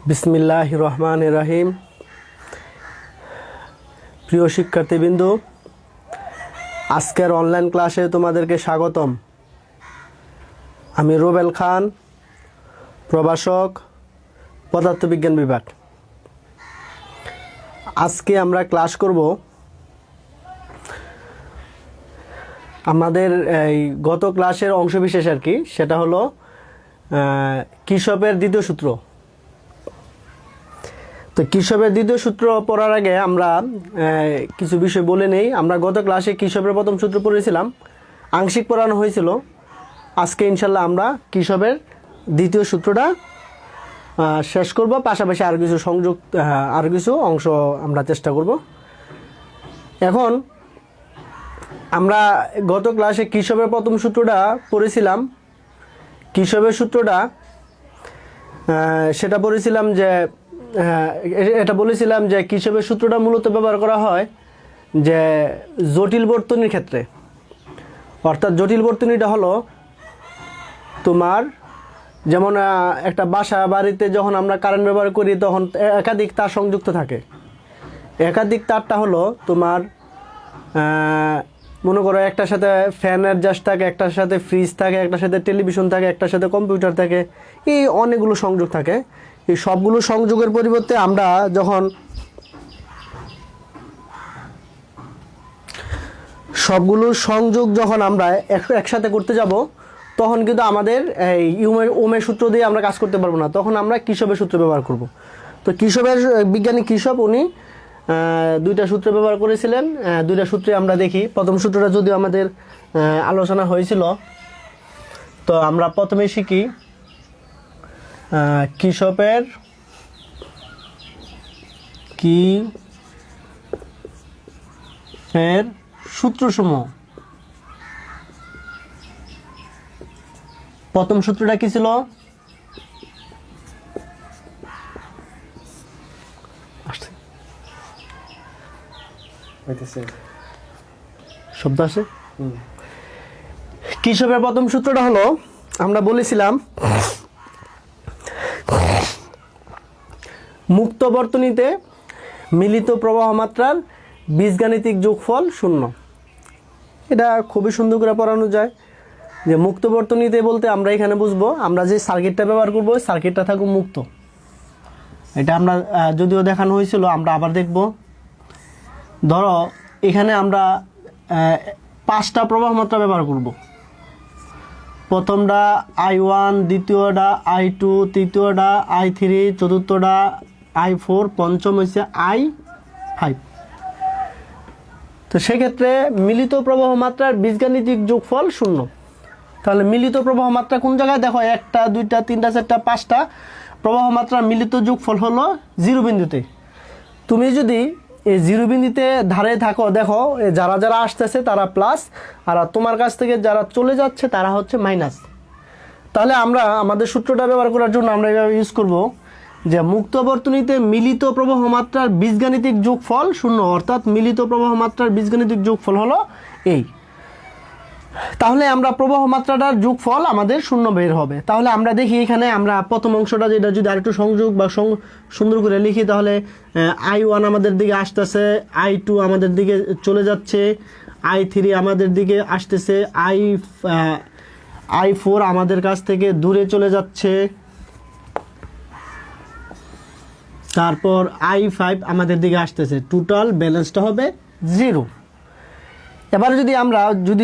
বিসমিল্লাহির রহমানির রহিম। প্রিয় শিক্ষার্থীবৃন্দ, আজকের অনলাইন ক্লাসে তোমাদেরকে স্বাগতম। আমি রুবেল খান, প্রভাষক, পদার্থবিজ্ঞান বিভাগ। আজকে আমরা ক্লাস করব আমাদের এই গত ক্লাসের অংশবিশেষ আর কি, সেটা হলো কির্চফের দ্বিতীয় সূত্র। তো কির্চফের দ্বিতীয় সূত্র পড়ার আগে আমরা কিছু বিষয় বলে নেই। আমরা গত ক্লাসে কির্চফের প্রথম সূত্র পড়েছিলাম, আংশিক পড়ানো হয়েছিল। আজকে ইনশাল্লাহ আমরা কির্চফের দ্বিতীয় সূত্রটা শেষ করব, পাশাপাশি আর কিছু অংশ আমরা চেষ্টা করব। এখন আমরা গত ক্লাসে কির্চফের প্রথম সূত্রটা পড়েছিলাম। কির্চফের সূত্রটা সেটা পড়েছিলাম যে এটা বলেছিলাম যে কির্চফের সূত্রটা মূলত ব্যবহার করা হয় যে জটিল বর্তনীর ক্ষেত্রে। অর্থাৎ জটিল বর্তনীটা হলো তোমার যেমন একটা বাড়িতে যখন আমরা কারেন্ট ব্যবহার করি তখন একাধিক তার সংযুক্ত থাকে। একাধিক তারটা হলো তোমার মনে করো একটার সাথে ফ্যান অ্যাডজাস্ট থাকে, একটার সাথে ফ্রিজ থাকে, একটার সাথে টেলিভিশন থাকে, একটার সাথে কম্পিউটার থাকে, এই অনেকগুলো সংযোগ থাকে। এই সবগুলো সংযোগের পরিবর্তে আমরা যখন সবগুলো সংযোগ যখন আমরা একসাথে করতে যাব তখন কিন্তু আমাদের এই ওমের সূত্র দিয়ে আমরা কাজ করতে পারবো না, তখন আমরা কির্চফের সূত্র ব্যবহার করব। তো বিজ্ঞানী কির্চফ উনি দুইটা সূত্র ব্যবহার করেছিলেন। দুইটা সূত্রে আমরা দেখি। প্রথম সূত্রটা যদিও আমাদের আলোচনা হয়েছিল, তো আমরা প্রথমে শিখি কির্চফের সূত্রসমূহ। প্রথম সূত্রটা কি ছিল? শব্দ আছে। কির্চফের প্রথম সূত্রটা হলো, আমরা বলেছিলাম মুক্ত বর্তনীতে মিলিত প্রবাহ মাত্রার বীজগাণিতিক যোগফল 0। এটা খুবই সুন্দর করে পড়ানো যায় যে মুক্ত বর্তনীতে বলতে আমরা এখানে বুঝবো আমরা যে সার্কিটটা ব্যবহার করব ওই সার্কিটটা থাকুক মুক্ত। এটা আমরা যদিও দেখানো হয়েছিল, আমরা আবার দেখব। ধরো এখানে আমরা 5টা প্রবাহ মাত্রা ব্যবহার করব। প্রথমটা I1, দ্বিতীয়টা I2, তৃতীয়টা I3, চতুর্থটা I4, পঞ্চম হচ্ছে I5। তো সেক্ষেত্রে মিলিত প্রবাহ মাত্রার বীজগাণিতিক যোগফল 0। তাহলে মিলিত প্রবাহ মাত্রা কোন জায়গায়? দেখো 1টা 2টা 3টা 4টা 5টা প্রবাহ মাত্রার মিলিত যোগফল হলো 0 বিন্দুতে। তুমি যদি এই 0 বিন্দুতে ধারে থাকো, দেখো যারা যারা আসতেছে তারা প্লাস, আর তোমার কাছ থেকে যারা চলে যাচ্ছে তারা হচ্ছে মাইনাস। তাহলে আমরা আমাদের সূত্রটা ব্যবহার করার জন্য আমরা এভাবে ইউজ করব যে মুক্ত বর্তনীতে মিলিত প্রবাহ মাত্রার বীজগাণিতিক যোগফল 0। অর্থাৎ মিলিত প্রবাহ মাত্রার বীজগাণিতিক যোগফল হলো এই। তাহলে আমরা প্রবাহ মাত্রাটার যোগফল আমাদের 0 বের হবে। তাহলে আমরা দেখি এখানে আমরা প্রথম অংশটা যেটা যদি আরেকটু সংযোগ বা সুন্দর করে লিখি, তাহলে I1 আমাদের দিকে আসতেছে, I2 আমাদের দিকে চলে যাচ্ছে, I3 আমাদের দিকে আসতেছে, I4 আমাদের কাছ থেকে দূরে চলে যাচ্ছে, তারপর I5 আমাদের দিকে আসতেছে। টোটাল ব্যালেন্সটা হবে 0। এবার আমরা যদি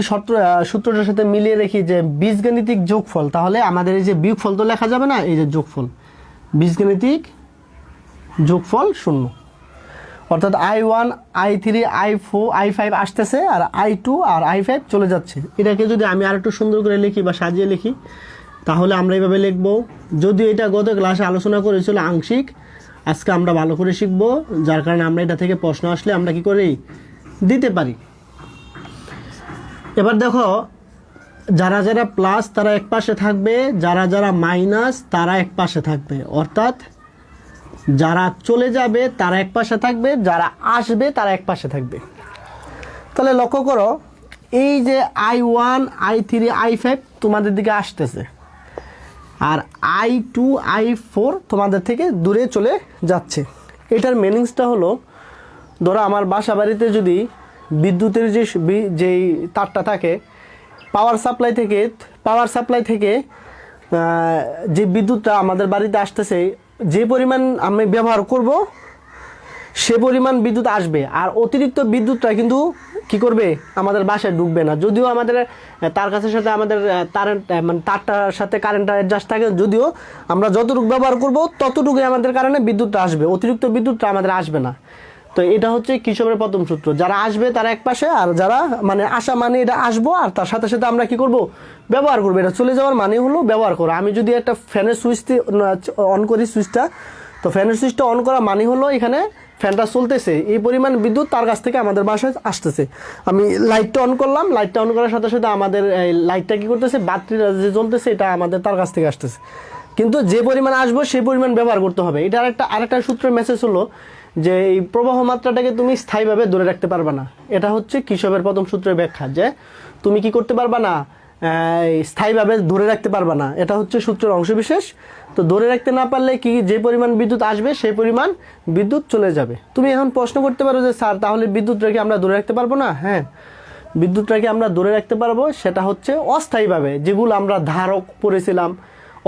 সূত্রটার সাথে মিলিয়ে রাখি যে বীজগাণিতিক যোগফল, তাহলে আমাদের এই যে বিয়োগফল তো লেখা যাবে না, এই যে যোগফল, বীজগাণিতিক যোগফল 0। অর্থাৎ I1, I3, I4, I5 আসতেছে, আর I2 আর I5 চলে যাচ্ছে। এটাকে যদি আমি আর একটু সুন্দর করে লিখি বা সাজিয়ে লিখি, তাহলে আমরা এইভাবে লিখব। যদিও এটা গত ক্লাসে আলোচনা করেছিল আংশিক, আজকে আমরা ভালো করে শিখব, যার কারণে আমরা এটা থেকে প্রশ্ন আসলে আমরা কি করি দিতে পারি। এবার দেখো যারা যারা প্লাস তারা এক পাশে থাকবে, যারা যারা মাইনাস তারা এক পাশে থাকবে। অর্থাৎ যারা চলে যাবে তারা এক পাশে থাকবে, যারা আসবে তারা এক পাশে থাকবে। তাহলে লক্ষ্য করো এই যে I1, I3, I5 তোমাদের দিকে আসতেছে, আর I2 I4 তোমাদের থেকে দূরে চলে যাচ্ছে। এটার মিনিংসটা হলো, ধরো আমার বাসা বাড়িতে যদি বিদ্যুতের যেই তারটা থাকে, পাওয়ার সাপ্লাই থেকে যে বিদ্যুৎটা আমাদের বাড়িতে আসতেছে, যে পরিমাণ আমি ব্যবহার করব সে পরিমাণ বিদ্যুৎ আসবে, আর অতিরিক্ত বিদ্যুৎটা কিন্তু কি করবে, আমাদের বাসায় ঢুকবে না। যদিও আমাদের তার কাছে সাথে আমাদের মানে তারটার সাথে কারেন্টটা অ্যাডজাস্ট থাকে, যদিও আমরা যতটুকু ব্যবহার করব ততটুকুই আমাদের কারণে বিদ্যুৎটা আসবে, অতিরিক্ত বিদ্যুৎটা আমাদের আসবে না। তো এটা হচ্ছে কৃষকের প্রথম সূত্র। যারা আসবে তারা এক পাশে, আর যারা মানে আসা মানে এটা আসবো, আর তার সাথে সাথে আমরা কি করব, ব্যবহার করবো। এটা চলে যাওয়ার মানে হলো ব্যবহার করা। আমি যদি একটা ফ্যানের সুইচ অন করি সুইচটা, তো ফ্যানের সুইচটা অন করা মানে হলো এখানে ফ্যানটা চলতেছে, এই পরিমাণ বিদ্যুৎ তার কাছ থেকে আমাদের বাসায় আসতেছে। আমি লাইটটা অন করলাম, লাইটটা অন করার সাথে সাথে আমাদের এই লাইটটা কী করতেছে, বাতিটা যে জ্বলতেছে এটা আমাদের তার কাছ থেকে আসতেছে। কিন্তু যে পরিমাণ আসবো সেই পরিমাণ ব্যবহার করতে হবে। এটা আরেকটা সূত্রের মেসেজ হলো যে এই প্রবাহ মাত্রাটাকে তুমি স্থায়ীভাবে ধরে রাখতে পারবে না। এটা হচ্ছে কৃষকের প্রথম সূত্রের ব্যাখ্যা, যে তুমি কি করতে পারবা না, স্থায়ীভাবে ধরে রাখতে পারবা না। এটা হচ্ছে সূত্রের অংশবিশেষ। তো ধরে রাখতে না পারলে কি, যে পরিমাণ বিদ্যুৎ আসবে সেই পরিমাণ বিদ্যুৎ চলে যাবে। তুমি এখন প্রশ্ন করতে পারো যে স্যার তাহলে বিদ্যুৎটাকে আমরা ধরে রাখতে পারবো না? হ্যাঁ, বিদ্যুৎটাকে আমরা ধরে রাখতে পারবো, সেটা হচ্ছে অস্থায়ীভাবে। যেগুলো আমরা ধারক পড়েছিলাম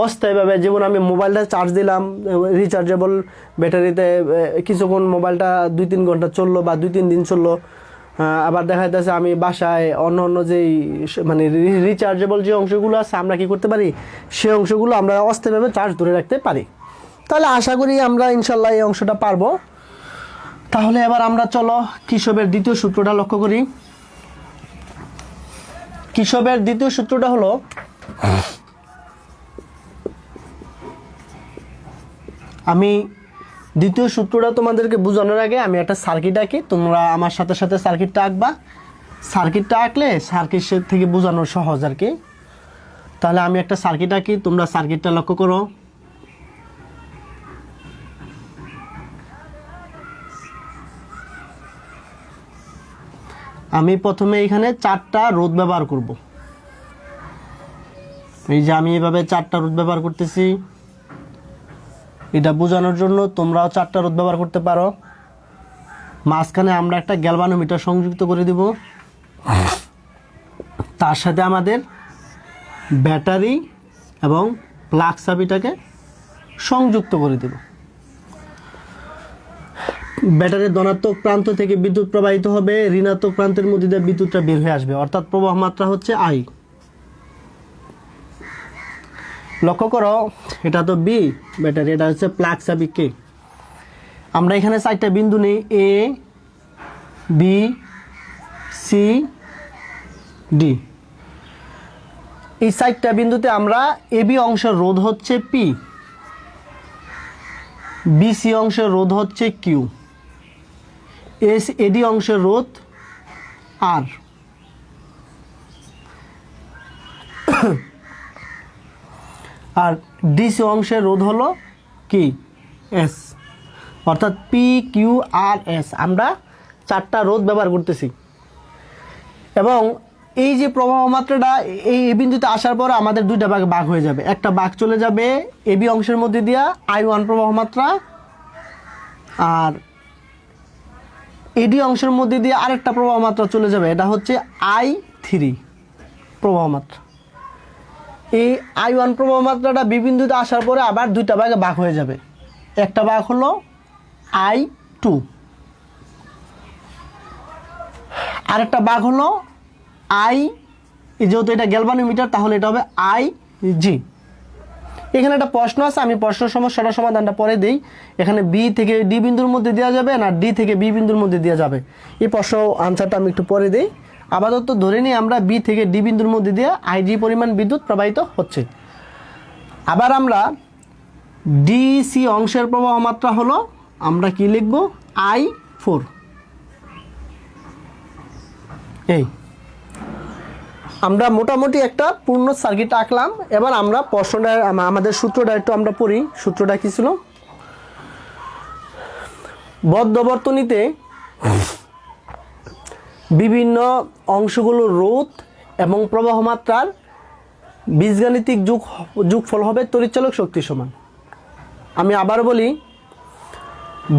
অস্থায়ীভাবে, যেমন আমি মোবাইলটা চার্জ দিলাম রিচার্জেবল ব্যাটারিতে, কিছুক্ষণ মোবাইলটা 2-3 ঘন্টা চললো বা 2-3 দিন চললো। আবার দেখা যাচ্ছে আমি বাসায় অন্য যেই মানে রিচার্জেবল যে অংশগুলো আছে আমরা কি করতে পারি, সেই অংশগুলো আমরা অস্থায়ীভাবে চার্জ ধরে রাখতে পারি। তাহলে আশা করি আমরা ইনশাল্লাহ এই অংশটা পারবো। তাহলে এবার আমরা চলো কৃষকের দ্বিতীয় সূত্রটা লক্ষ্য করি। কৃষকের দ্বিতীয় সূত্রটা হলো, আমি দ্বিতীয় সূত্রটা তোমাদেরকে বোঝানোর আগে আমি একটা সার্কিট আঁকি, তোমরা আমার সাথে সাথে সার্কিটটা আঁকবা। সার্কিটটা আঁকলে সার্কিট থেকে বোঝানো সহজ আর কি। তাহলে আমি একটা সার্কিট আঁকি, তোমরা সার্কিটটা লক্ষ্য করো। আমি প্রথমে এখানে 4টা রোধ ব্যবহার করব। এই যে আমি এভাবে 4টা রোধ ব্যবহার করতেছি, এটা বোঝানোর জন্য তোমরাও 4টা রোধ ব্যবহার করতে পারো। মাঝখানে আমরা একটা গ্যালভানোমিটার সংযুক্ত করে দিব, তার সাথে আমাদের ব্যাটারি এবং প্লাগ চাবিটাকে সংযুক্ত করে দেব। ব্যাটারির ধনাত্মক প্রান্ত থেকে বিদ্যুৎ প্রবাহিত হবে, ঋণাত্মক প্রান্তের মধ্যে দিয়ে বিদ্যুৎটা বের হয়ে আসবে, অর্থাৎ প্রবাহ মাত্রা হচ্ছে I। লক্ষ্য করো, এটা তো বি ব্যাটারি, এটা হচ্ছে প্লাগ চাবি কে। আমরা এখানে 4টা বিন্দু নেই, A B C D। এই 4টা বিন্দুতে আমরা AB অংশের রোধ হচ্ছে P, BC অংশের রোধ হচ্ছে Q, AD অংশের রোধ R, আর ডিসি অংশের রোধ হলো কি, S, অর্থাৎ PQRS। আমরা 4টা রোধ ব্যবহার করতেছি। এবং এই যে প্রবাহ মাত্রাটা এই বিন্দুতে আসার পর আমাদের 2টা ভাগ হয়ে যাবে। একটা ভাগ চলে যাবে AB অংশের মধ্যে দিয়া I1 প্রবাহ মাত্রা, আর AD অংশের মধ্যে দিয়ে আরেকটা প্রবাহ মাত্রা চলে যাবে, এটা হচ্ছে I3 প্রবাহ মাত্রা। এই I1 প্রবাহ মাত্রাটা বি বিন্দুতে আসার পরে আবার 2টা ভাগে ভাগ হয়ে যাবে। একটা ভাগ হলো I2, আরেকটা ভাগ হলো যেহেতু এটা গ্যালভানোমিটার তাহলে এটা হবে IG। এখানে একটা প্রশ্ন আছে, আমি প্রশ্ন সমস্যাটা সমাধানটা পরে দিই। এখানে বি থেকে ডি বিন্দুর মধ্যে দেওয়া যাবে না ডি থেকে বি বিন্দুর মধ্যে দেওয়া যাবে, এই প্রশ্ন আনসারটা আমি একটু পরে দিই। আপাতত ধরে নিই আমরা বি থেকে ডি বিন্দুর মধ্যে দিয়ে IG পরিমাণ বিদ্যুৎ প্রবাহিত হচ্ছে। আবার আমরা ডিসি অংশের প্রবাহ মাত্রা হলো, আমরা কি লিখব, I4। এই আমরা মোটামুটি একটা পূর্ণ সার্কিট আঁকলাম। এবার আমরা প্রশ্নটা আমাদের সূত্রটা একটু আমরা পড়ি। সূত্রটা কি ছিল, বদ্ধ বর্তনীতে বিভিন্ন অংশগুলো রোধ এবং প্রবাহ মাত্রার বীজগাণিতিক যোগফল হবে তড়িৎচালক শক্তির সমান। আমি আবার বলি,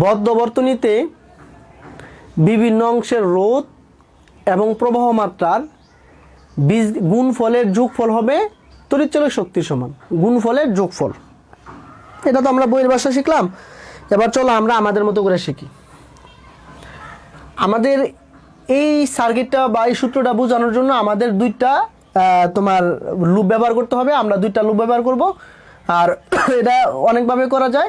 বদ্ধ বর্তনীতে বিভিন্ন অংশের রোধ এবং প্রবাহ মাত্রার গুণফলের যোগফল হবে তড়িৎচালক শক্তির সমান। গুণফলের যোগফল, এটা তো আমরা বইয়ের ভাষা শিখলাম। এবার চলো আমরা আমাদের মতো করে শিখি। আমাদের এই সার্কিটটা বা এই সূত্রটা বোঝানোর জন্য আমাদের দুইটা তোমার লুপ ব্যবহার করতে হবে। আমরা দুইটা লুপ ব্যবহার করব, আর এটা অনেকভাবে করা যায়।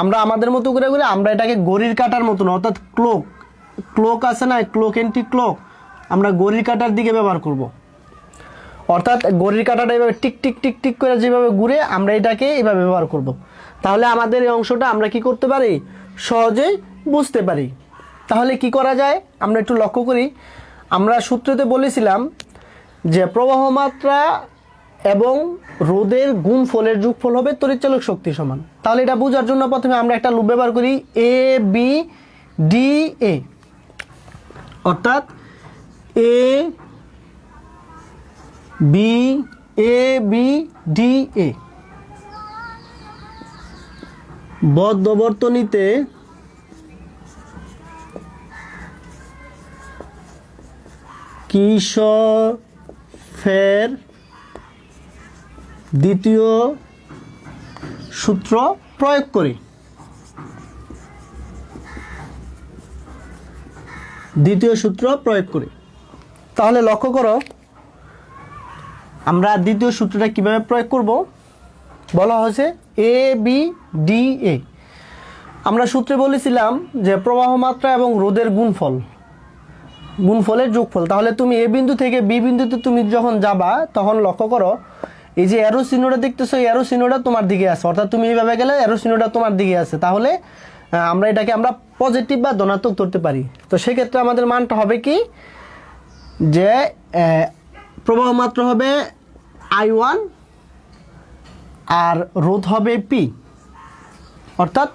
আমরা আমাদের মতো করে আমরা এটাকে ঘড়ির কাঁটার মতন, অর্থাৎ ক্লক আছে না, ক্লক এন্টি ক্লক, আমরা ঘড়ির কাঁটার দিকে ব্যবহার করব। অর্থাৎ ঘড়ির কাঁটাটা এভাবে টিক টিক টিক টিক করে যেভাবে ঘুরে আমরা এটাকে এভাবে ব্যবহার করব। তাহলে আমাদের এই অংশটা আমরা কি করতে পারি, সহজেই বুঝতে পারি। তাহলে কি করা যায় আমরা একটু লক্ষ্য করি। আমরা সূত্রতে বলেছিলাম যে প্রবাহ মাত্রা এবং রোধের গুণফলের যোগফল হবে তড়িৎচালক শক্তি সমান। তাহলে এটা বোঝার জন্য প্রথমে আমরা একটা লুপ ব্যবহার করি, এ বি ডি এ, অর্থাৎ এ বি ডি এ। বদ্ধ বর্তনীতে কির্চফের দ্বিতীয় সূত্র প্রয়োগ করি। তাহলে লক্ষ্য করো আমরা দ্বিতীয় সূত্রটা কিভাবে প্রয়োগ করব। বলা হয়েছে এ বি ডি এ। আমরা সূত্রে বলেছিলাম যে প্রবাহ মাত্রা এবং রোধের গুণফলের যোগফল। তাহলে তুমি এ বিন্দু থেকে বি বিন্দুতে তুমি যখন যাবা তখন লক্ষ্য করো এই যে অ্যারো চিহ্নটা দেখতেছো, এই অ্যারো চিহ্নটা তোমার দিকে আছে, অর্থাৎ তুমি এইভাবে গেলে অ্যারো চিহ্নটা তোমার দিকে আছে। তাহলে আমরা এটাকে আমরা পজিটিভ বা ধনাত্মক ধরতে পারি। তো সেক্ষেত্রে আমাদের মানটা হবে কি, যে প্রবাহ মাত্রা হবে I1 আর রোধ হবে পি, অর্থাৎ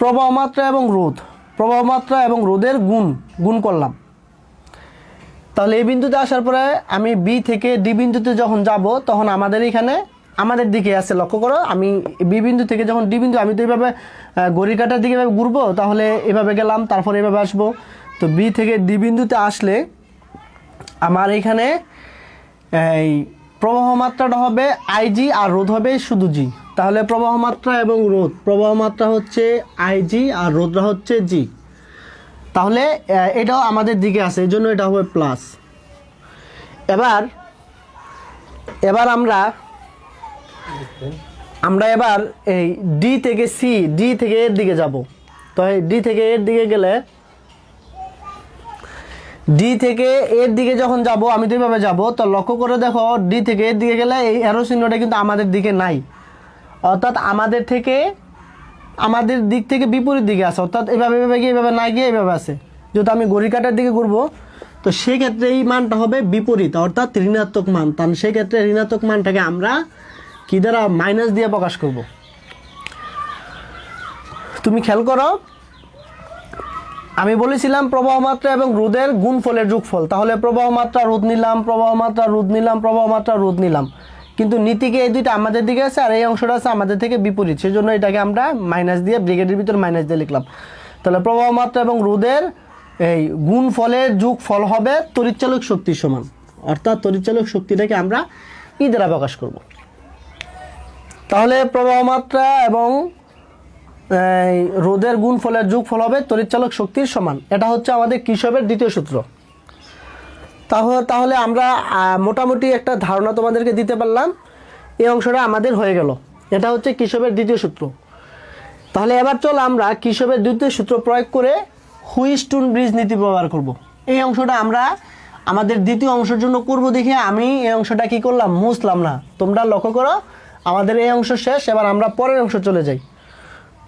প্রবাহ মাত্রা এবং রোধের গুণ করলাম। তাহলে এই বিন্দুতে আসার পরে আমি বি থেকে ডি বিন্দুতে যখন যাব তখন আমাদের এখানে আমাদের দিকে আছে, লক্ষ্য করো আমি বি বিন্দু থেকে যখন ডি বিন্দু, আমি তো এইভাবে ঘড়ির কাঁটার দিকে এভাবে ঘুরবো, তাহলে এভাবে গেলাম, তারপরে এভাবে আসবো। তো বি থেকে ডি বিন্দুতে আসলে আমার এখানে এই প্রবাহ মাত্রাটা হবে আইজি আর রোধ হবে শুধু জি। তাহলে প্রবাহ মাত্রা এবং রোধ, প্রবাহ মাত্রা হচ্ছে আইজি আর রোধটা হচ্ছে জি। তাহলে এটাও আমাদের দিকে আছে, এই জন্য এটা হবে প্লাস। এবার আমরা এবার এই ডি থেকে সি, ডি থেকে এর দিকে যাব। তো এই ডি থেকে এর দিকে গেলে, ডি থেকে এর দিকে যখন যাব, আমি তো এইভাবে যাব, তো লক্ষ্য করে দেখো ডি থেকে এর দিকে গেলে এই অ্যারো চিহ্নটা কিন্তু আমাদের দিকে নাই, অর্থাৎ আমাদের দিক থেকে বিপরীত দিকে আছে, অর্থাৎ এভাবে গিয়ে এভাবে না গিয়ে এভাবে আছে। যেহেতু আমি ঘড়ির কাঁটার দিকে ঘুরবো, তো সেক্ষেত্রে এই মানটা হবে বিপরীত, অর্থাৎ ঋণাত্মক মান। তাহলে সেক্ষেত্রে ঋণাত্মক মানটাকে আমরা কি দ্বারা, মাইনাস দিয়ে প্রকাশ করব। তুমি খেয়াল করো, আমি বলেছিলাম প্রবাহ মাত্রা এবং রোধের গুণফলের যোগফল। তাহলে প্রবাহ মাত্রা রোধ নিলাম, কিন্তু নীতিকে এই দুইটা আমাদের দিকে আছে আর এই অংশটা আছে আমাদের থেকে বিপরীত, সেই জন্য এটাকে আমরা মাইনাস দিয়ে ব্র্যাকেটের ভিতর মাইনাস দিয়ে লিখলাম। তাহলে প্রবাহ মাত্রা এবং রোধের এই গুণফলের যোগফল হবে তড়িৎচালক শক্তির সমান, অর্থাৎ তড়িৎচালক শক্তিটাকে আমরা ই দ্বারা প্রকাশ করব। তাহলে প্রবাহ মাত্রা এবং রোধের গুণফলের যোগফল হবে তড়িৎচালক শক্তির সমান। এটা হচ্ছে আমাদের কির্চফের দ্বিতীয় সূত্র। তাহলে আমরা মোটামুটি একটা ধারণা তোমাদেরকে দিতে পারলাম, এই অংশটা আমাদের হয়ে গেল। এটা হচ্ছে কির্চফের দ্বিতীয় সূত্র। তাহলে এবার চলো আমরা কির্চফের দ্বিতীয় সূত্র প্রয়োগ করে হুইটস্টোন ব্রিজ নীতি ব্যবহার করব। এই অংশটা আমরা আমাদের দ্বিতীয় অংশের জন্য করব দেখে আমি এই অংশটা কি করলাম, মুছলাম না। তোমরা লক্ষ্য করো আমাদের এই অংশ শেষ, এবার আমরা পরের অংশ চলে যাই।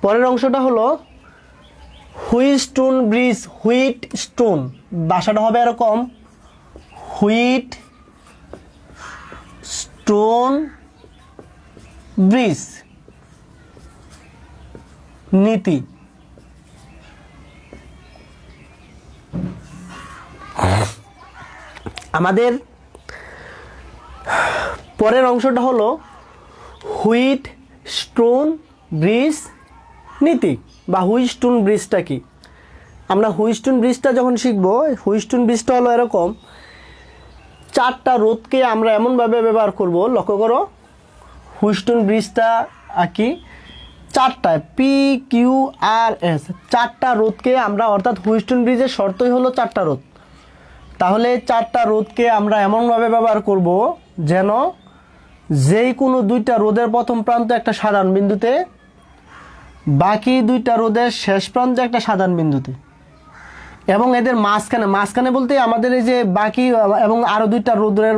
পরের অংশটা হলো হুইটস্টোন ব্রিজ। হুইটস্টোন ভাষাটা হবে এরকম, হুইটস্টোন ব্রিজ নীতি। আমাদের পরের অংশটা হলো হুইটস্টোন ব্রিজ নীতি বা হুইটস্টোন ব্রিজটা কি। আমরা হুইটস্টোন ব্রিজটা যখন শিখব, হুইটস্টোন ব্রিজটা হলো এরকম, 4টা রোধকে আমরা এমনভাবে ব্যবহার করব, লক্ষ্য করো হুইটস্টোন ব্রিজটা কি 4টায় PQRS, 4টা রোধকে আমরা, অর্থাৎ হুইটস্টোন ব্রিজের শর্তই হলো 4টা রোধ। তাহলে 4টা রোধকে আমরা এমনভাবে ব্যবহার করব যেন যেই কোনো 2টা রোধের প্রথম প্রান্ত একটা সাধারণ বিন্দুতে, বাকি 2টা রোধের শেষ প্রান্ত একটা সাধারণ বিন্দুতে, এবং এদের মাঝখানে বলতে আমাদের এই যে বাকি এবং আরও 2টা রোধের,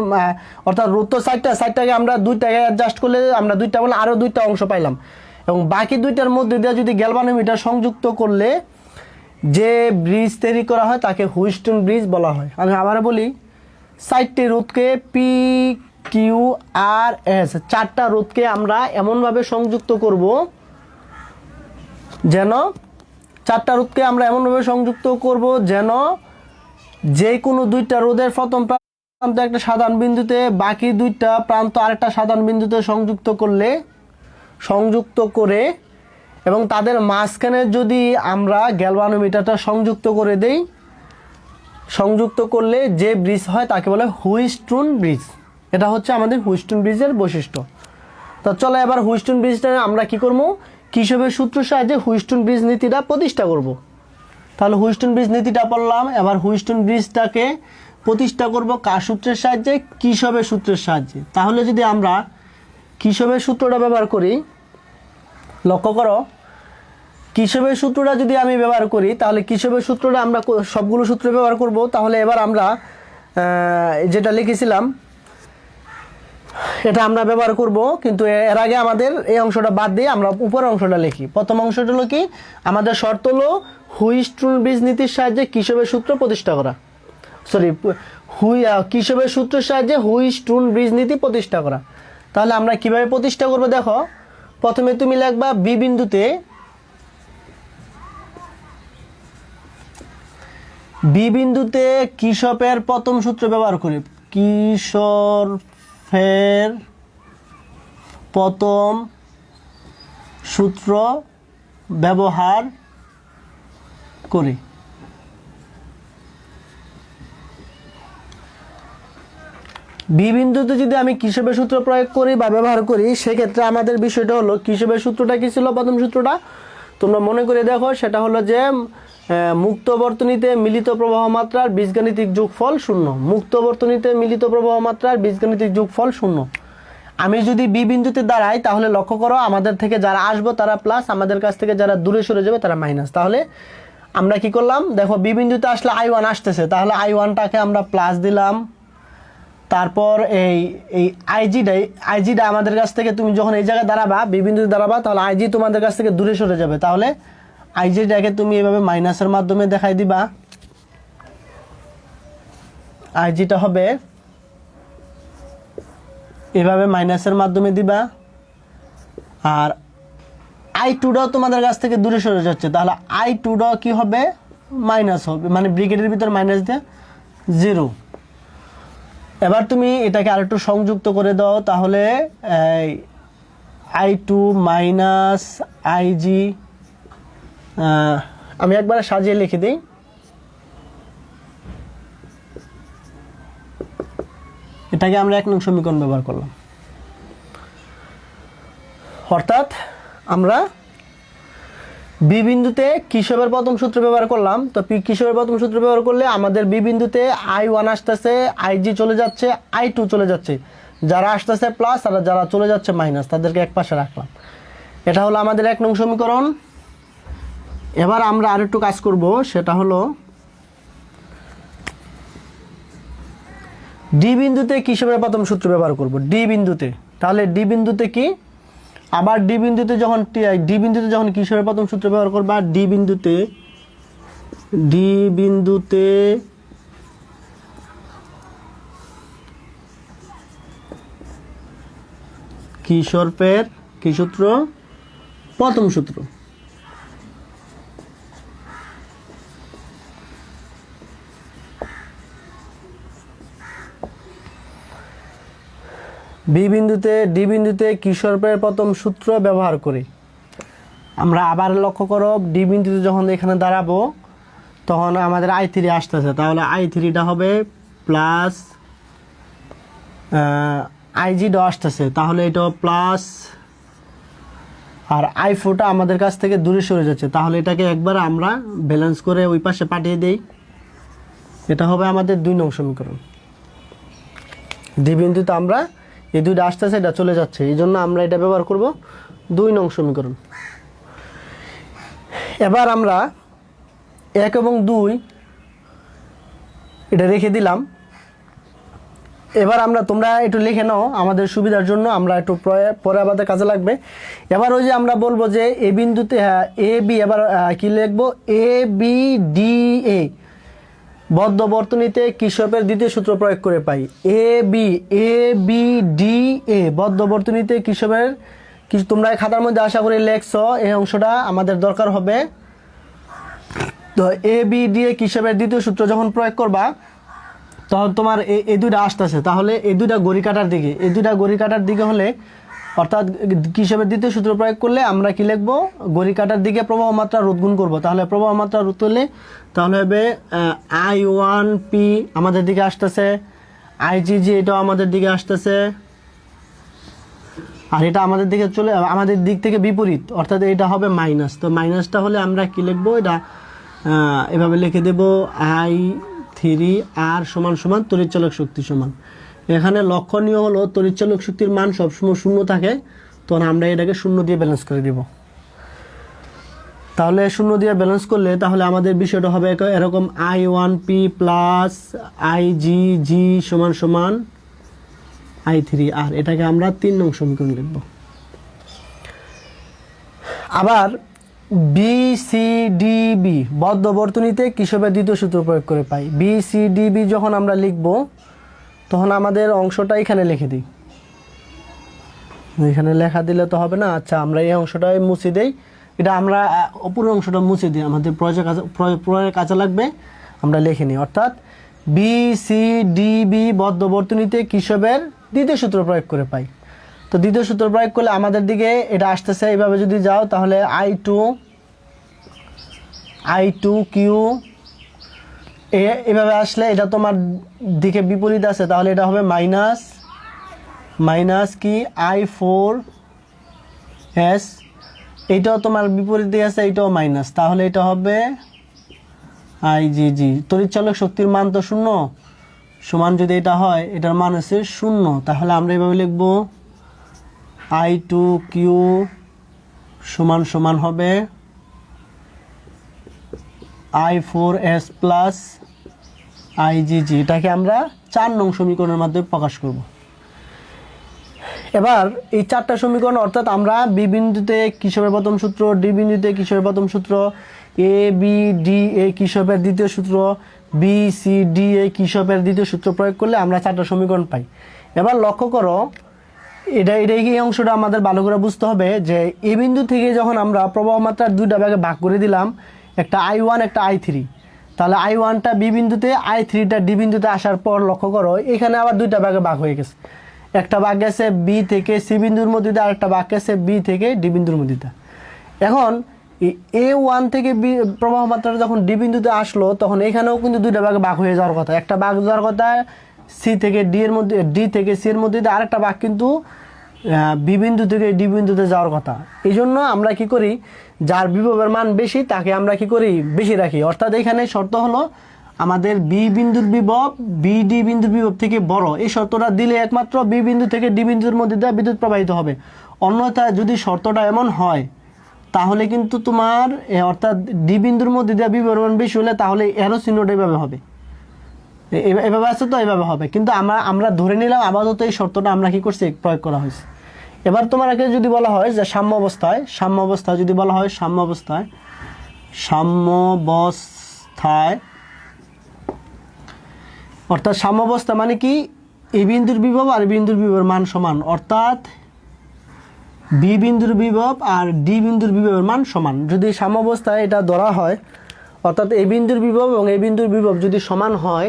অর্থাৎ রোধ তো 4টাকে আমরা 2টাকে অ্যাডজাস্ট করলে আমরা 2টা বলে আরও 2টা অংশ পাইলাম, এবং বাকি 2টার মধ্যে দিয়ে যদি গ্যালভানোমিটার সংযুক্ত করলে যে ব্রিজ তৈরি করা হয় তাকে হুইটস্টোন ব্রিজ বলা হয়। আমি আবার বলি, 4টি রোধকে PQRS, 4টা রোধকে আমরা এমনভাবে সংযুক্ত করব যেন, 4টা রোধকে আমরা এমনভাবে সংযুক্ত করব যেন যে কোনো 2টা রোধের প্রথম প্রান্ত একটা সাধারণ বিন্দুতে, বাকি 2টা প্রান্ত আরেকটা সাধারণ বিন্দুতে সংযুক্ত করে এবং তাদের মাঝখানে যদি আমরা গ্যালভানোমিটারটা সংযুক্ত করে দেই, সংযুক্ত করলে যে ব্রিজ হয় তাকে বলে হুইটস্টোন ব্রিজ। এটা হচ্ছে আমাদের হুইটস্টোন ব্রিজের বৈশিষ্ট্য। তো চলো এবার হুইটস্টোন ব্রিজটা আমরা কি করব, কিসবের সূত্রের সাহায্যে হুইটস্টোন ব্রিজ নীতিটা প্রতিষ্ঠা করব। তাহলে হুইটস্টোন ব্রিজ নীতিটা পড়লাম, এবার হুইটস্টোন ব্রিজটাকে প্রতিষ্ঠা করব কার সূত্রের সাহায্যে, কিসবের সূত্রের সাহায্যে। তাহলে যদি আমরা কিসবের সূত্রটা ব্যবহার করি, লক্ষ্য করো কিসবের সূত্রটা যদি আমি ব্যবহার করি, তাহলে কিসবের সূত্রটা আমরা সবগুলো সূত্র ব্যবহার করব। তাহলে এবার আমরা যেটা লিখেছিলাম এটা আমরা ব্যবহার করব, কিন্তু এর আগে আমাদের এই অংশটা বাদ দিয়ে আমরা উপরের অংশটা লিখি। প্রথম অংশটা হলো কি, আমাদের শর্ত হলো হুইটস্টোন ব্রিজ নীতির সাহায্যে কিসবের সূত্র প্রতিষ্ঠা করা, কিসবের সূত্রের সাহায্যে হুইটস্টোন ব্রিজ নীতি প্রতিষ্ঠা করা। তাহলে আমরা কিভাবে প্রতিষ্ঠা করব, দেখো প্রথমে তুমি লিখবা বি বিন্দুতে কিসবের প্রথম সূত্র ব্যবহার করি, কিসবের প্রথম সূত্র ব্যবহার করি। বি বিন্দুতে যদি আমি কিসবের সূত্র প্রয়োগ করি বা ব্যবহার করি, সেক্ষেত্রে আমাদের বিষয়টা হলো কিসবের সূত্রটা কি ছিল, প্রথম সূত্রটা তোমরা মনে করে দেখো, সেটা হলো যে মুক্ত বর্তনীতে মিলিত প্রবাহ মাত্রার বীজগাণিতিক যোগফল 0। মুক্ত বর্তনীতে মিলিত প্রবাহ মাত্রার বীজগাণিতিক যোগফল 0। আমি যদি বি বিন্দুতে দাঁড়াই তাহলে লক্ষ্য করো আমাদের থেকে যারা আসবো তারা প্লাস, আমাদের কাছ থেকে যারা দূরে সরে যাবে তারা মাইনাস। তাহলে আমরা কি করলাম, দেখো বি বিন্দুতে আসলে I1 আসতেছে, তাহলে I1টাকে আমরা প্লাস দিলাম। তারপর এই আইজিটা আমাদের কাছ থেকে, তুমি যখন এই জায়গায় দাঁড়াবা, বি বিন্দুতে দাঁড়াবা, তাহলে আইজি তোমাদের কাছ থেকে দূরে সরে যাবে। তাহলে আইজিটাকে তুমি এভাবে মাইনাসের মাধ্যমে দেখাই দিবা, আইজিটা হবে এভাবে মাইনাসের মাধ্যমে দিবা। আর I2টাও তোমাদের কাছ থেকে দূরে সরে যাচ্ছে, তাহলে I2টাও কি হবে, মাইনাস হবে, মানে ব্রিকেটের ভিতর মাইনাস দিয়ে 0। এবার তুমি এটাকে আরেকটু সংযুক্ত করে দাও, তাহলে I2 মাইনাস আইজি, আমি একবার সাজিয়ে লিখে দিই, এটাকে আমরা 1 নং সমীকরণ ব্যবহার করলাম। অর্থাৎ আমরা বি বিন্দুতে কিসবের প্রথম সূত্র ব্যবহার করলাম। তো কিসবের প্রথম সূত্র ব্যবহার করলে আমাদের বি বিন্দুতে I1 আসতেছে, আইজি চলে যাচ্ছে, I2 চলে যাচ্ছে, যারা আসতেছে প্লাস আর যারা চলে যাচ্ছে মাইনাস, তাদেরকে এক পাশে রাখলাম। এটা হলো আমাদের 1 নং সমীকরণ। এবার আমরা আরেকটু কাজ করব, সেটা হলো ডি বিন্দুতে কিসবের প্রথম সূত্র ব্যবহার করব, ডি বিন্দুতে। তাহলে ডি বিন্দুতে কি, আবার ডি বিন্দুতে যখন কিসবের প্রথম সূত্র ব্যবহার করবা, ডি বিন্দুতে কিসবের কি সূত্র, প্রথম সূত্র। বি বিন্দুতে ডি বিন্দুতে কিশোরের প্রথম সূত্র ব্যবহার করে আমরা আবার লক্ষ্য করো ডি বিন্দুতে যখন এখানে দাঁড়াবো তখন আমাদের আই থ্রি আসতেছে, তাহলে আই থ্রিটা হবে প্লাস আইজিটা আসতেছে, তাহলে এটা প্লাস, আর আই ফোরটা আমাদের কাছ থেকে দূরে সরে যাচ্ছে, তাহলে এটাকে একবার আমরা ব্যালেন্স করে ওই পাশে পাঠিয়ে দেই। এটা হবে আমাদের 2 নং সমীকরণ। ডি বিন্দুতে আমরা এই দুইটা আসতেছে, এটা চলে যাচ্ছে, এই জন্য আমরা এটা ব্যবহার করব 2 নং সমীকরণ। এবার আমরা 1 এবং 2 এটা রেখে দিলাম। এবার আমরা তোমরা একটু লিখে নাও আমাদের সুবিধার জন্য, আমরা একটু পরে আমাদের কাজে লাগবে। এবার ওই যে আমরা বলবো যে এ বিন্দুতে এ বি, এবার কি লিখবো, এ বি ডি এ বদ্ধ বর্তনীতে কিশোরের দ্বিতীয় সূত্র প্রয়োগ করে পাই। এ বি ডি এ বদ্ধ বর্তনীতে কিশোরের, তোমরা খাতার মধ্যে আশা করি লেখছো, এই অংশটা আমাদের দরকার হবে। তো এ বি ডি এ কিশোরের দ্বিতীয় সূত্র যখন প্রয়োগ করবা তখন তোমার এই দুইটা আসতেছে, তাহলে এই দুইটা ঘড়ি কাটার দিকে, এই দুইটা ঘড়ি কাটার দিকে হলে, অর্থাৎ কিশোরের দ্বিতীয় সূত্র প্রয়োগ করলে আমরা কি লিখবো, ঘড়ি কাটার দিকে প্রবাহ মাত্রা রোধ গুণ করবো, তাহলে প্রবাহ মাত্রা রোধ করলে তাহলে হবে I1P আমাদের দিকে আসতেছে, IGG এটাও আমাদের দিকে আসতেছে, আর এটা আমাদের দিকে আমাদের দিক থেকে বিপরীত, অর্থাৎ এটা হবে মাইনাস। তো মাইনাসটা হলে আমরা কি লিখবো, এটা এভাবে লিখে দেব I3R সমান সমান তড়িৎচালক শক্তি সমান। এখানে লক্ষণীয় হলো তড়িৎচালক শক্তির মান সবসময় 0 থাকে, তখন আমরা এটাকে 0 দিয়ে ব্যালেন্স করে দেব। তাহলে 0 দিয়ে ব্যালেন্স করলে তাহলে আমাদের বিষয়টা হবে এরকম I1P প্লাস IGG সমান সমান I3R, এটাকে আমরা 3 নং সমীকরণ লিখব। আবার BCDB বদ্ধ বর্তনীতে কিশোরের দ্বিতীয় সূত্র প্রয়োগ করে পাই। BCDB যখন আমরা লিখব তখন আমাদের অংশটা এখানে লিখে দিই, এখানে লেখা দিলে তো হবে না। আচ্ছা, আমরা এই অংশটাই মুছে দেই, এটা আমরা পুরো অংশটা মুছে দিই, আমাদের প্রয়োগের কাজে লাগবে, আমরা লিখে নিই। অর্থাৎ BCDB বদ্ধ বর্তনীতে কিশোরের দ্বিতীয় সূত্র প্রয়োগ করে পাই। তো দ্বিতীয় সূত্র প্রয়োগ করলে আমাদের দিকে এটা আসতেছে, এইভাবে যদি যাও তাহলে I2Q এভাবে আসলে এটা তোমার দিকে বিপরীত আছে, তাহলে এটা হবে মাইনাস কি I4S, এইটাও তোমার বিপরীত দিয়ে আছে, এইটাও মাইনাস, তাহলে এটা হবে IGG। তড়িৎচালক শক্তির মান তো 0 সমান, যদি এটা হয় এটার মান হচ্ছে 0, তাহলে আমরা এইভাবে লিখব I2Q সমান সমান হবে I4S প্লাস IGG, এটাকে আমরা 4 নং সমীকরণের মাধ্যমে প্রকাশ করব। এবার এই 4টা সমীকরণ, অর্থাৎ আমরা বি বিন্দুতে কিশোরের প্রথম সূত্র, ডি বিন্দুতে কিশোরের প্রথম সূত্র, এ বি ডি এ কিশোরের দ্বিতীয় সূত্র, বি সি ডি এ কিশোরের দ্বিতীয় সূত্র প্রয়োগ করলে আমরা 4টা সমীকরণ পাই। এবার লক্ষ্য করো, এই অংশটা আমাদের ভালো করে বুঝতে হবে যে এ বিন্দু থেকে যখন আমরা প্রবাহ মাত্রার 2টা ভাগে ভাগ করে দিলাম, একটা I1 একটা I3, তাহলে I1টা বি বিন্দুতে, I3টা ডি বিন্দুতে আসার পর লক্ষ্য করো এখানে আবার 2টা ভাগে ভাগ হয়ে গেছে, একটা ভাগ গেছে বি থেকে সি বিন্দুর মধ্যে, আর একটা ভাগ গেছে বি থেকে ডি বিন্দুর মধ্যে। এখন A1 থেকে বি প্রবাহ মাত্রাটা যখন ডি বিন্দুতে আসলো তখন এখানেও কিন্তু 2টা ভাগে ভাগ হয়ে যাওয়ার কথা, একটা ভাগ যাওয়ার কথা সি থেকে ডি এর মধ্যে, ডি থেকে সি এর মধ্যে, আরেকটা ভাগ কিন্তু বি বিন্দু থেকে ডি বিন্দুতে যাওয়ার কথা। এই জন্য আমরা কি করি, যার বিভবের মান বেশি তাকে আমরা কি করি, বেশি রাখি। অর্থাৎ এখানে শর্ত হলো আমাদের বি বিন্দুর বিভব বিডি বিন্দুর বিভব থেকে বড়, এই শর্তটা দিলে একমাত্র বি বিন্দু থেকে ডি বিন্দুর মধ্যে দিয়ে বিদ্যুৎ প্রবাহিত হবে। অন্যথায় যদি শর্তটা এমন হয় তাহলে কিন্তু তোমার অর্থাৎ ডি বিন্দুর মধ্যে দিয়ে বিভবের মান বেশি হলে তাহলে এরো চিহ্নটা এভাবে হবে, এভাবে আছে তো এভাবে হবে, কিন্তু আমরা ধরে নিলাম আপাতত এই শর্তটা আমরা কি করছি, প্রয়োগ করা হয়েছে। এবার তোমাকে যদি বলা হয় যে সাম্য অবস্থায় যদি বলা হয় সাম্য অবস্থায়, অর্থাৎ সাম্য অবস্থা মানে কি, এই বিন্দুর বিভব আর বিন্দুর বিভবের মান সমান, অর্থাৎ বি বিন্দুর বিভব আর ডি বিন্দুর বিভবের মান সমান। যদি সাম্য অবস্থায় এটা ধরা হয়, অর্থাৎ এই বিন্দুর বিভব এবং এই বিন্দুর বিভব যদি সমান হয়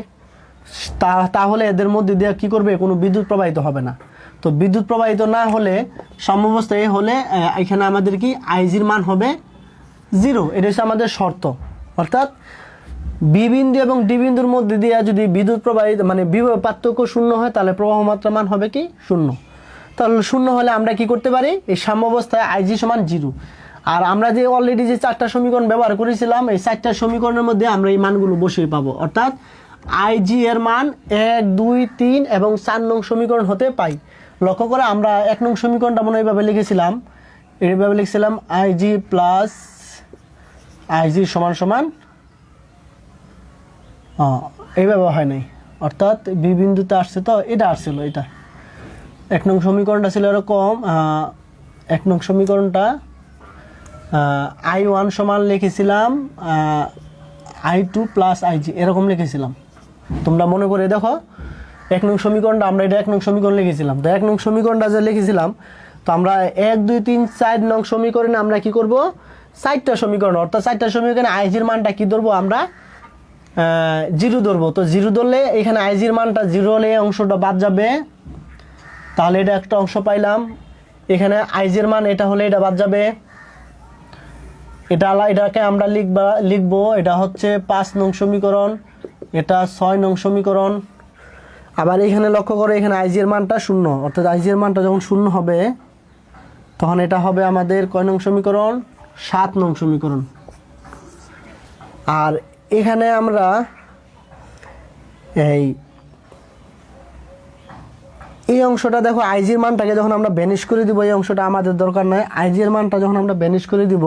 তাহলে এদের মধ্যে দিয়ে কী করবে, কোনো বিদ্যুৎ প্রবাহিত হবে না। তো বিদ্যুৎ প্রবাহিত না হলে সাম্যাবস্থায় হলে এখানে আমাদের কি আইজির মান হবে 0। এটা হচ্ছে আমাদের শর্ত। অর্থাৎ বি বিন্দু এবং ডি বিন্দুর মধ্যে দিয়ে যদি বিদ্যুৎ প্রবাহিত মানে বিভব পার্থক্য 0 হয় তাহলে প্রবাহ মাত্রা মান হবে কি 0। তাহলে 0 হলে আমরা কি করতে পারি, এই সাম্যাবস্থায় আইজি সমান 0। আর আমরা যে অলরেডি যে 4টা সমীকরণ ব্যবহার করেছিলাম, এই 4টা সমীকরণের মধ্যে আমরা এই মানগুলো বসিয়ে পাবো। অর্থাৎ আইজি এর মান 1, 2, 3 এবং 4 নং সমীকরণ হতে পাই। লক্ষ্য করে আমরা 1 নং সমীকরণটা মনে এইভাবে লিখেছিলাম, এইভাবে লিখছিলাম আইজি প্লাস আইজি সমান সমান এইভাবে হয় নাই, অর্থাৎ বি বিন্দুতে আসছে, তো এটা আসছিল, এটা 1 নং সমীকরণটা ছিল এরকম। 1 নং সমীকরণটা I1 সমান লিখেছিলাম I2 প্লাস আইজি, এরকম লিখেছিলাম। তোমরা মনে করে দেখো 1 নং সমীকরণটা আমরা এটা 1 নং সমীকরণ লিখেছিলাম। তো 1 নং সমীকরণটা যে লিখেছিলাম, তো আমরা 1, 2, 3, 4 নং সমীকরণে আমরা কি করব, 4টা সমীকরণ, অর্থাৎ 4টা সমীকরণে আইজির মানটা কি ধরবো, আমরা 0 ধরবো। তো 0 ধরলে এখানে আইজির মানটা 0 হলে এই অংশটা বাদ যাবে, তাহলে এটা একটা অংশ পাইলাম। এখানে আইজির মান এটা হলে এটা বাদ যাবে, এটাকে আমরা লিখবো, এটা হচ্ছে 5 নং সমীকরণ, এটা 6 নং সমীকরণ। আবার এখানে লক্ষ্য করো, এখানে আইজির মানটা 0, অর্থাৎ আইজির মানটা যখন 0 হবে তখন এটা হবে আমাদের কয় নং সমীকরণ, 7 নং সমীকরণ। আর এখানে আমরা এই অংশটা দেখো, আইজির মানটাকে যখন আমরা ভ্যানিশ করে দিব, এই অংশটা আমাদের দরকার নয়। আইজির মানটা যখন আমরা ভ্যানিশ করে দিব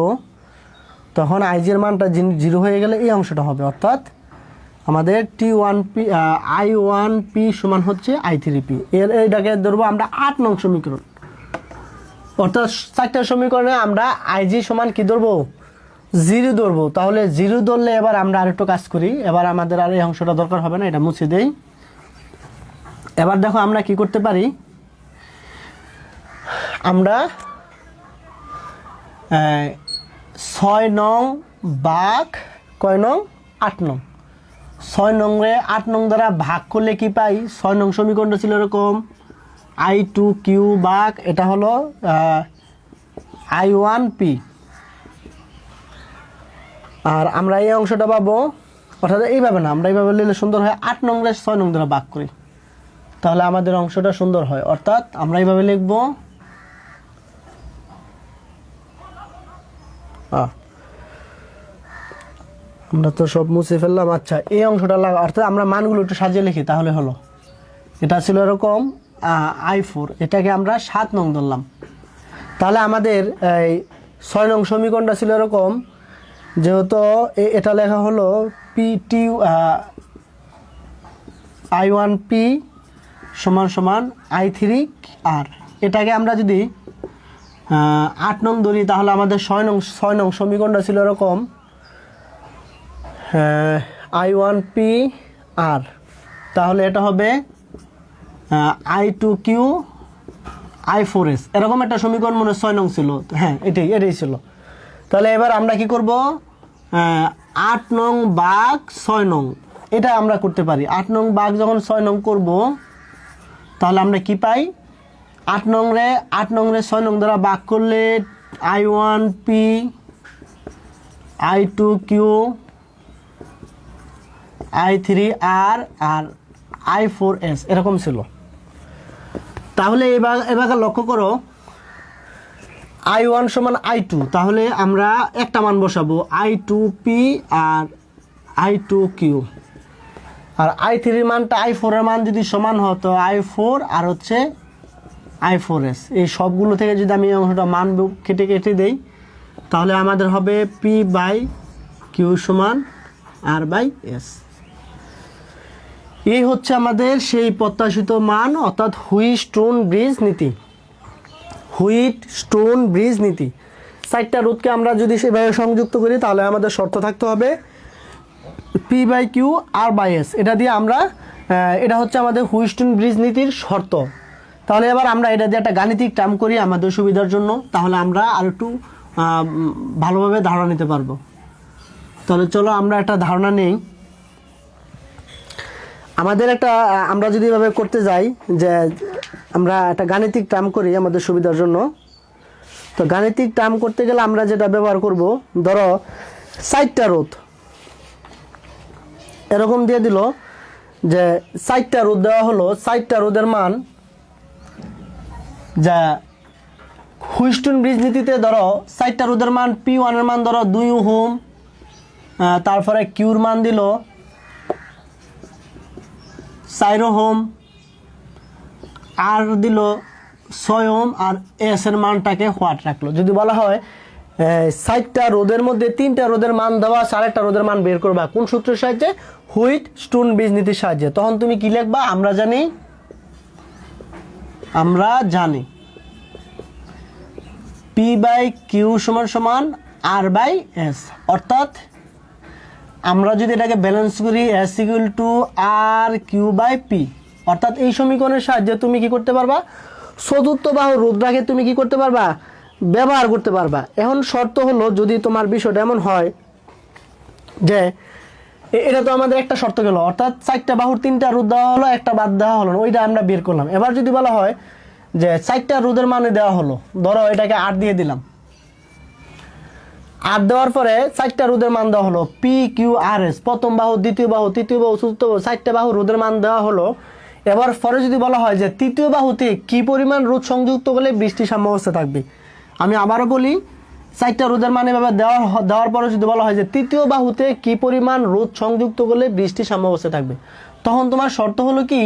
তখন আইজির মানটা 0 হয়ে গেলে এই অংশটা হবে, অর্থাৎ আমাদের I1P সমান হচ্ছে I3P। এইটাকে ধরবো আমরা 8 নং সমীকরণ। অর্থাৎ 4টা সমীকরণে আমরা আইজি সমান কি ধরবো, 0 ধরবো। তাহলে 0 ধরলে এবার আমরা আরেকটু কাজ করি, এবার আমাদের আর এই অংশটা দরকার হবে না, এটা মুছে দেই। এবার দেখো আমরা কি করতে পারি, আমরা 6 নং ভাগ কয় নং, 8 নং, 6 নং রে 8 নং দ্বারা ভাগ করলে কি পাই, 6 নং সমীকরণটা ছিল এরকম I2Q ভাগ এটা হলো I1P। আর আমরা এই অংশটা পাবো, অর্থাৎ এইভাবে না, আমরা এইভাবে নিলে সুন্দর হয়, 8 নং রে 6 নং দ্বারা ভাগ করি, তাহলে আমাদের অংশটা সুন্দর হয়। অর্থাৎ আমরা এইভাবে লিখবো, আমরা তো সব মুছে ফেললাম। আচ্ছা, এই অংশটা লাগা, অর্থাৎ আমরা মানগুলো একটু সাজিয়ে লিখি তাহলে হলো। এটা ছিল এরকম I4, এটাকে আমরা 7 নং ধরলাম। তাহলে আমাদের এই 6 নং সমীকরণটা ছিল এরকম, যেহেতু এটা লেখা হলো I1P সমান সমান I3R। এটাকে আমরা যদি 8 নং ধরি তাহলে আমাদের 6 নং সমীকরণটা ছিল এরকম I1PR, তাহলে এটা হবে I2Q I4S, এরকম একটা সমীকরণ মনে 6 নং ছিল। হ্যাঁ, এটাই ছিল। তাহলে এবার আমরা কি করব, 8 নং ভাগ 6 নং, এটা আমরা করতে পারি। 8 নং ভাগ যখন 6 নং করব তাহলে আমরা কি পাই, 8 নং রে 6 নং দ্বারা ভাগ করলে I1P I2Q I3R আর I4S এরকম ছিল। তাহলে এবার লক্ষ্য করো, I1 সমান I2, তাহলে আমরা একটা মান বসাবো I2P আর I2Q। আর I3 এর মানটা I4 এর মান যদি সমান হতো I4 আর হচ্ছে I4S, এই সবগুলো থেকে যদি আমি অংশটা মান কেটে দেই তাহলে আমাদের হবে P/Q সমান R/S। এই হচ্ছে আমাদের সেই প্রত্যাশিত মান, অর্থাৎ হুইটস্টোন ব্রিজ নীতি। 4টা রোধকে আমরা যদি সেভাবে সংযুক্ত করি তাহলে আমাদের শর্ত থাকতে হবে P/Q R/S। এটা দিয়ে আমরা এটা হচ্ছে আমাদের হুইটস্টোন ব্রিজ নীতির শর্ত। তাহলে এবার আমরা এটা দিয়ে একটা গাণিতিক টার্ম করি আমাদের সুবিধার জন্য, তাহলে আমরা আর একটু ভালোভাবে ধারণা নিতে পারবো। তাহলে চলো আমরা একটা ধারণা নেই। আমাদের একটা, আমরা যদি এভাবে করতে যাই যে আমরা একটা গাণিতিক টার্ম করি আমাদের সুবিধার জন্য। তো গাণিতিক টার্ম করতে গেলে আমরা যেটা ব্যবহার করব, ধরো 4টা রোধ এরকম দিয়ে দিল যে 4টা রোধ দেওয়া হলো, 4টা রোধের মান যা হুইস্টন ব্রিজ নীতিতে ধরো 4টা রোধের মান P1 এর মান ধরো 2 ওহম, তারপরে কিউর মান দিল 4 ওহম, আর দিল 6 ওহম, আর এস এর মানটাকে হোয়াট রাখলো। যদি বলা হয় 4টা রোধের মধ্যে 3টা রোধের মান দেওয়া, 4টা রোধের মান বের করবা কোন সূত্রের সাহায্যে? হুইটস্টোন ব্রিজ নীতির সাহায্যে। তখন তুমি কি লিখবা? আমরা জানি P/Q সমান R/S, অর্থাৎ আমরা যদি এটাকে ব্যালেন্স করি S = RQ/P, অর্থাৎ এই সমীকরণের সাহায্যে তুমি কি করতে পারবা? চতুর্থ বাহু রোধটাকে তুমি কি করতে পারবা? ব্যবহার করতে পারবা। এখন শর্ত হলো, যদি তোমার বিষয়টা এমন হয় যে এটা তো আমাদের একটা শর্ত গেল, অর্থাৎ 4টা বাহুর 3টা রোধ দেওয়া হলো, একটা বাদ দেওয়া হলো, ওইটা আমরা বের করলাম। এবার যদি বলা হয় যে 4টা রোধের মানে দেওয়া হলো, ধরো এটাকে 8 দিয়ে দিলাম, 8 দেওয়ার পরে 4টা রোধের মান দেওয়া হলো PQRS, প্রথম বাহু, দ্বিতীয় বাহু, তৃতীয় বাহু, চতুর্থ বাহু, 4টা বাহু রোধের মান দেওয়া হলো। এবার পরে যদি বলা হয় যে তৃতীয় বাহুতে কি পরিমাণ রোধ সংযুক্ত করলে বৃষ্টি সাম্য অবস্থা থাকবে, আমি আবারও বলি 4টা রোধের মান এভাবে দেওয়ার পরে যদি বলা হয় যে তৃতীয় বাহুতে কি পরিমাণ রোধ সংযুক্ত করলে বৃষ্টি সাম্য অবস্থা থাকবে, তখন তোমার শর্ত হলো কি,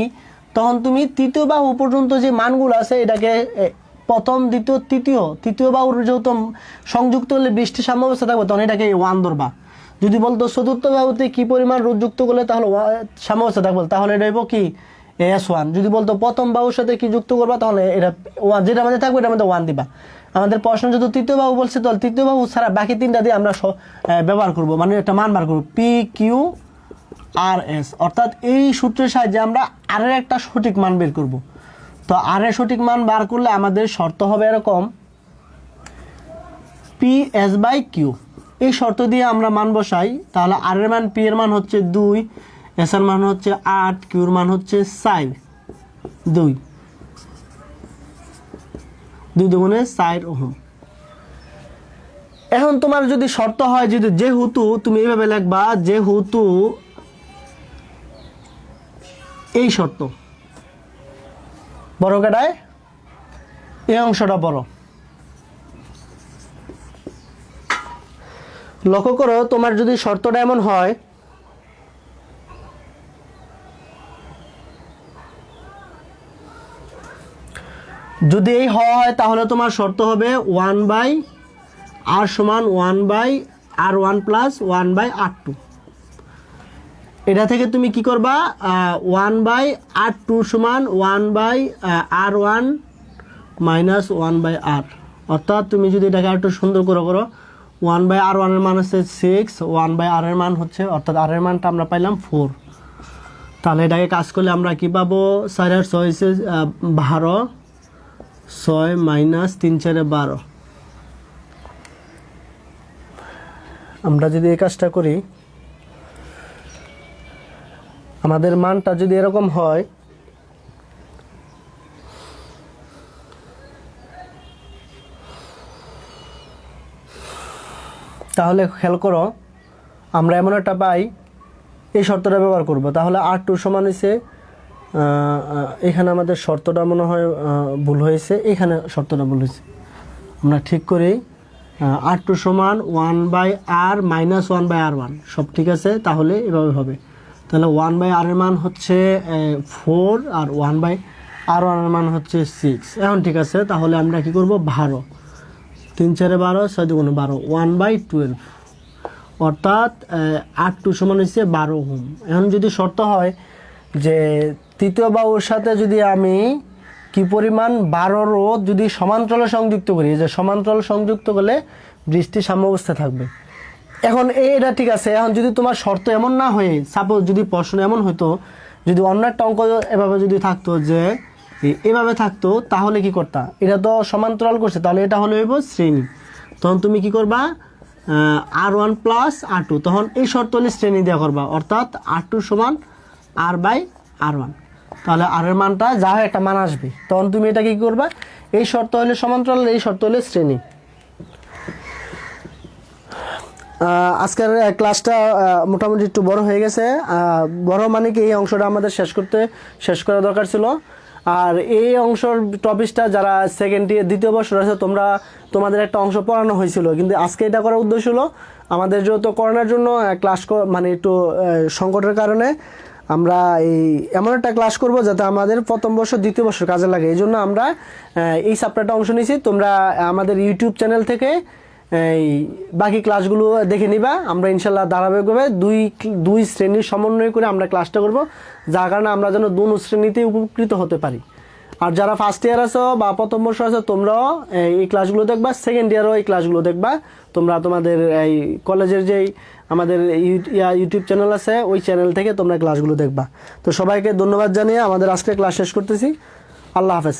তখন তুমি তৃতীয় বাহু পর্যন্ত যে মানগুলো আছে এটাকে প্রথম, দ্বিতীয়, তৃতীয় বাহুর যেহেতু সংযুক্ত হলে বৃষ্টি সাম্য অবস্থা থাকবে, তখন এটাকে 1 ধরবা। যদি বলতো চতুর্থ বাহুতে কি পরিমাণ রোধ যুক্ত করলে তাহলে সাম্য অবস্থা থাকবে, তাহলে এটা হইব কি S1। যদি বলতো প্রথম বাহুর সাথে কি যুক্ত করবা, তাহলে এটা যেটা আমাদের থাকবে এটার মধ্যে 1 দিবা। আমাদের প্রশ্ন যদি তৃতীয় বাহু বলছে, তাহলে তৃতীয় বাহু ছাড়া বাকি 3টা দিয়ে আমরা ব্যবহার করব, মানে একটা মান বার করব PQRS, অর্থাৎ এই সূত্রের সাহায্যে আমরা আর একটা সঠিক মান বের করব। তো আর এর সঠিক মান বার করলে আমাদের শর্ত হবে এরকম PS/Q। এই শর্ত দিয়ে আমরা মান বসাই, তাহলে আর এর মান, P এর মান হচ্ছে 2, S এর মান হচ্ছে 8, Q এর মান হচ্ছে 4, 2 দুগুণে 4 ওহম। এখন তোমার যদি শর্ত হয় যেহেতু তুমি এইভাবে লিখবা, যেহেতু এই শর্ত বড় কাটায় এই অংশটা বড়। লক্ষ্য করো, তোমার যদি শর্তটা এমন হয় যদি এই হয়, তাহলে তোমার শর্ত হবে 1/R সমান 1/R1 প্লাস 1/R2। এটা থেকে তুমি কি করবা? 1/R2 সমান 1/R1 মাইনাস 1/R, অর্থাৎ তুমি যদি এটাকে একটু সুন্দর করো 1/R1 এর মান হচ্ছে 6, 1/R এর মান হচ্ছে, অর্থাৎ R এর মানটা আমরা পাইলাম 4। তাহলে এটাকে কাজ করলে আমরা কি পাবো? 4 আর 6 হচ্ছে 12, 6 মাইনাস 3 4 12। আমরা যদি এই কাজটা করি, আমাদের মানটা যদি এরকম হয়, তাহলে খেয়াল করো আমরা এমন একটা পাই, এই শর্তটা ব্যবহার করব। তাহলে R2 সমান হয়েছে, এখানে আমাদের শর্তটা মনে হয় ভুল হয়েছে, এখানে শর্তটা ভুল হয়েছে, আমরা ঠিক করি। R2 সমান 1/R মাইনাস 1/R1, সব ঠিক আছে, তাহলে এভাবে হবে। তাহলে 1/R এর মান হচ্ছে 4 আর 1/R1 এর মান হচ্ছে 6। এখন ঠিক আছে, তাহলে আমরা কি করব? 12, 3 4 12, 6 2 12, 1/12, অর্থাৎ R2 সমান হচ্ছে 12 ওহম। এখন যদি শর্ত হয় যে তৃতীয় বাহুর সাথে যদি আমি কি পরিমাণ 12 রোধ যদি সমান্তরালে সংযুক্ত করি, যে সমান্তরাল সংযুক্ত করলে বৃষ্টি সাম্য অবস্থায় থাকবে। এখন এটা ঠিক আছে। এখন যদি তোমার শর্ত এমন না হয়ে, সাপোজ যদি প্রশ্ন এমন হতো, যদি অন্য একটা অঙ্ক এভাবে যদি থাকতো, যে এভাবে থাকতো, তাহলে কি করতা? এটা তো সমান্তরাল করছে, তাহলে এটা হলো শ্রেণী। তখন তুমি কি করবা? R1 প্লাস R2, তখন এই শর্ত হলে শ্রেণী দেওয়া করবা, অর্থাৎ R2 সমান R/R1। তাহলে আর এর মানটা যা হয় একটা মান আসবে, তখন তুমি এটা কি করবা, এই শর্ত হলে সমান্তরাল, এই শর্ত হলে শ্রেণী। আজকের ক্লাসটা মোটামুটি একটু বড় হয়ে গেছে, বড় মানে কি এই অংশটা আমাদের শেষ করা দরকার ছিল। আর এই অংশের টপিকটা যারা সেকেন্ড ইয়ার দ্বিতীয় বর্ষের আছে তোমাদের একটা অংশ পড়ানো হয়েছিল, কিন্তু আজকে এটা করার উদ্দেশ্য হলো আমাদের যেহেতু করোনার জন্য ক্লাস মানে একটু সংকটের কারণে আমরা এই এমন একটা ক্লাস করব যাতে আমাদের প্রথম বর্ষ দ্বিতীয় বর্ষের কাজে লাগে। এই জন্য আমরা এই চ্যাপ্টারটা অংশ নিয়েছি। তোমরা আমাদের ইউটিউব চ্যানেল থেকে এই বাকি ক্লাসগুলো দেখে নিবা। আমরা ইনশাল্লাহ ধারাবাহিকভাবে দুই শ্রেণীর সমন্বয় করে আমরা ক্লাসটা করব, যার কারণে আমরা যেন দুটো শ্রেণীতে উপকৃত হতে পারি। আর যারা ফার্স্ট ইয়ার আছো বা প্রথম বর্ষ আছো তোমরাও এই ক্লাসগুলো দেখবা, সেকেন্ড ইয়ারও এই ক্লাসগুলো দেখবা। তোমরা তোমাদের এই কলেজের যেই আমাদের ইউটিউব চ্যানেল আছে ওই চ্যানেল থেকে তোমরা ক্লাসগুলো দেখবা। তো সবাইকে ধন্যবাদ জানিয়ে আমাদের আজকে ক্লাস শেষ করতেছি। আল্লাহ হাফেজ।